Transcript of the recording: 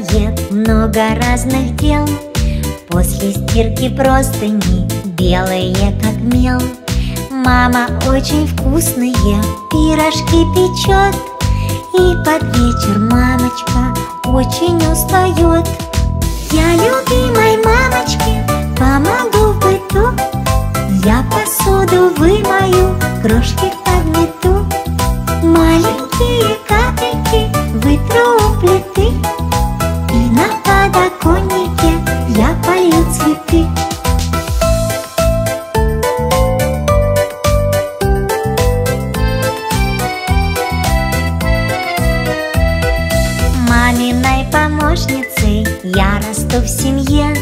делает много разных дел. После стирки простыни белые как мел. Мама очень вкусные пирожки печет, и под вечер мамочка очень устает. Я любимой мамочке помогу в быту, я посуду вымою, крошки подмету, маленькие капельки вытру у плиты, и на подоконнике я полью цветы. Маминой помощницей я расту в семье.